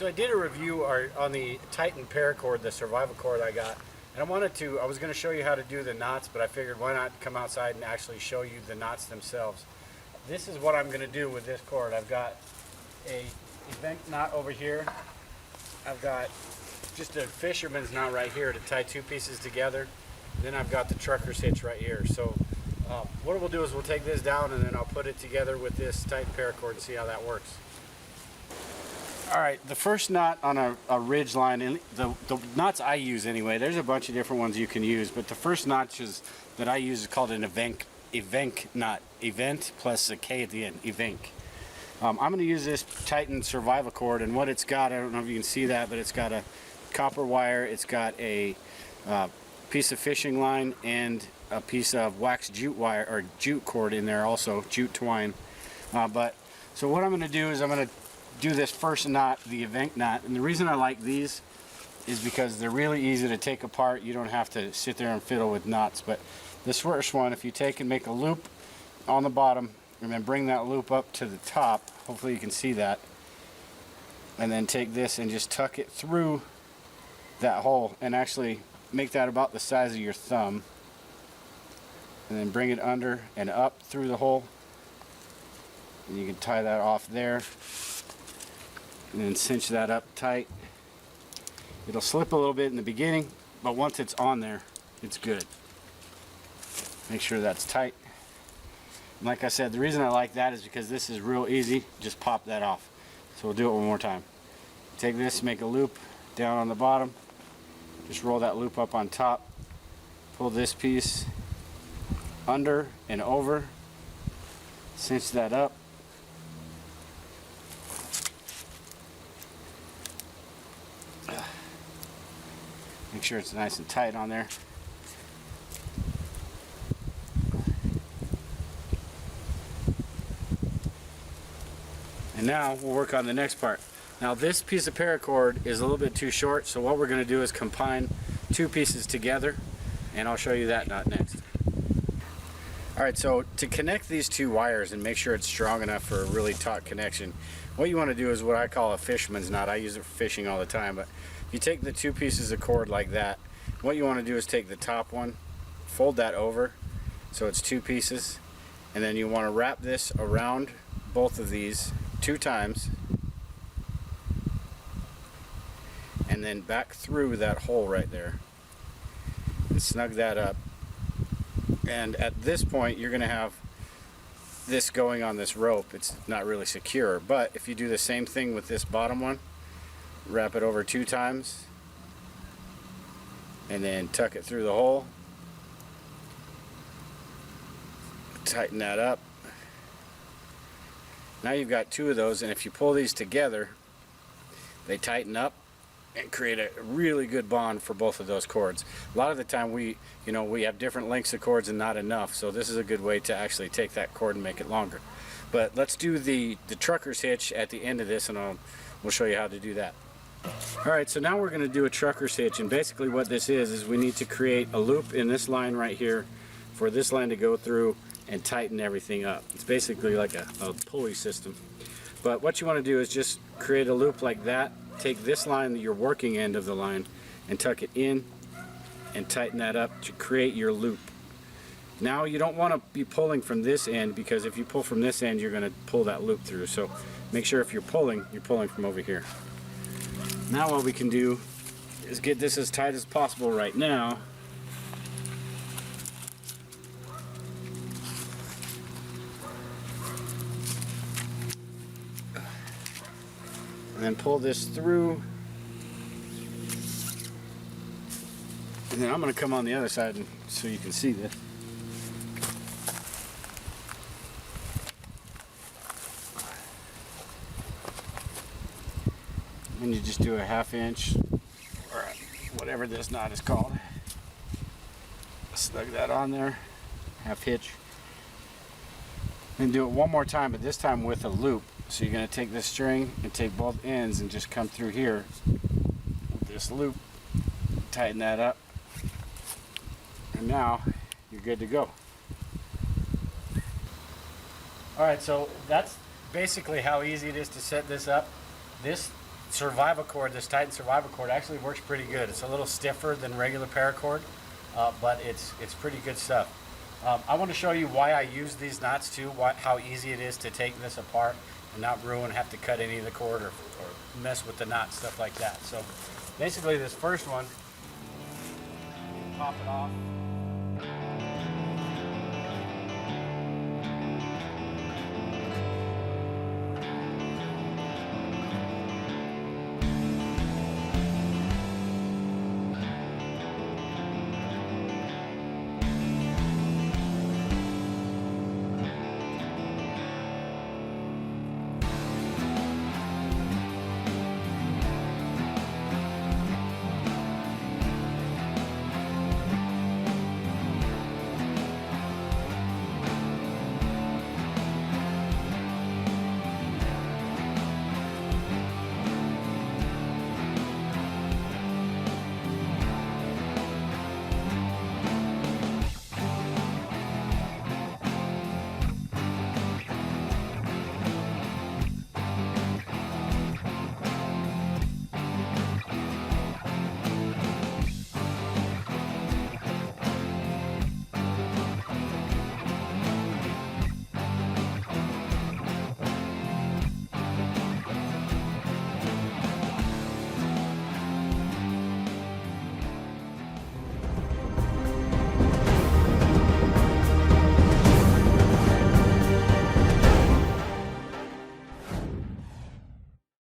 So I did a review on the Titan paracord, the Survivorcord I got, and I was going to show you how to do the knots, but I figured why not come outside and actually show you the knots themselves. This is what I'm going to do with this cord. I've got a event knot over here. I've got just a fisherman's knot right here to tie two pieces together. Then I've got the trucker's hitch right here. So what we'll do is we'll take this down and then I'll put it together with this Titan paracord and see how that works. Alright, the first knot on a Ridgeline, and the knots I use anyway, there's a bunch of different ones you can use, but the first knot that I use is called an event knot. Event plus a K at the end, event. I'm going to use this Titan Survivorcord, and what it's got, I don't know if you can see that, but it's got a copper wire, it's got a piece of fishing line, and a piece of wax jute wire, or jute cord in there also, jute twine. So what I'm going to do is I'm going to do this first knot, the event knot, and the reason I like these is because they're really easy to take apart. You don't have to sit there and fiddle with knots. But this first one, if you take and make a loop on the bottom and then bring that loop up to the top, hopefully you can see that, and then take this and just tuck it through that hole and actually make that about the size of your thumb, and then bring it under and up through the hole, and you can tie that off there and then cinch that up tight. It'll slip a little bit in the beginning, but once it's on there, it's good. Make sure that's tight. And like I said, the reason I like that is because this is real easy. Just pop that off. So we'll do it one more time. Take this, make a loop down on the bottom, just roll that loop up on top, pull this piece under and over, cinch that up, make sure it's nice and tight on there. And now we'll work on the next part. Now this piece of paracord is a little bit too short, so what we're going to do is combine two pieces together, and I'll show you that knot next. Alright, so to connect these two wires and make sure it's strong enough for a really taut connection, what you want to do is what I call a fisherman's knot. I use it for fishing all the time, but you take the two pieces of cord like that. What you want to do is take the top one, fold that over so it's two pieces, and then you want to wrap this around both of these 2 times and then back through that hole right there and snug that up. And at this point you're going to have this going on this rope. It's not really secure, but if you do the same thing with this bottom one, wrap it over 2 times and then tuck it through the hole, tighten that up. Now you've got 2 of those, and if you pull these together, they tighten up and create a really good bond for both of those cords. A lot of the time we have different lengths of cords and not enough, so this is a good way to actually take that cord and make it longer. But let's do the trucker's hitch at the end of this, and we'll show you how to do that. Alright, so now we're going to do a trucker's hitch, and basically what this is we need to create a loop in this line right here for this line to go through and tighten everything up. It's basically like a pulley system. But what you want to do is just create a loop like that, take this line, your working end of the line, and tuck it in and tighten that up to create your loop. Now you don't want to be pulling from this end, because if you pull from this end you're going to pull that loop through. So make sure if you're pulling from over here. Now what we can do is get this as tight as possible right now. And then pull this through. And then I'm going to come on the other side so you can see this. And you just do a 1/2 inch, or whatever this knot is called. Snug that on there, 1/2 hitch. Then do it one more time, but this time with a loop. So you're going to take this string and take both ends and just come through here with this loop, tighten that up, and now you're good to go. Alright, so that's basically how easy it is to set this up. This Survivorcord, this Titan Survivorcord actually works pretty good. It's a little stiffer than regular paracord, but it's pretty good stuff. I want to show you why I use these knots too, how easy it is to take this apart and not ruin, have to cut any of the cord or mess with the knot, stuff like that. So basically this first one, you pop it off.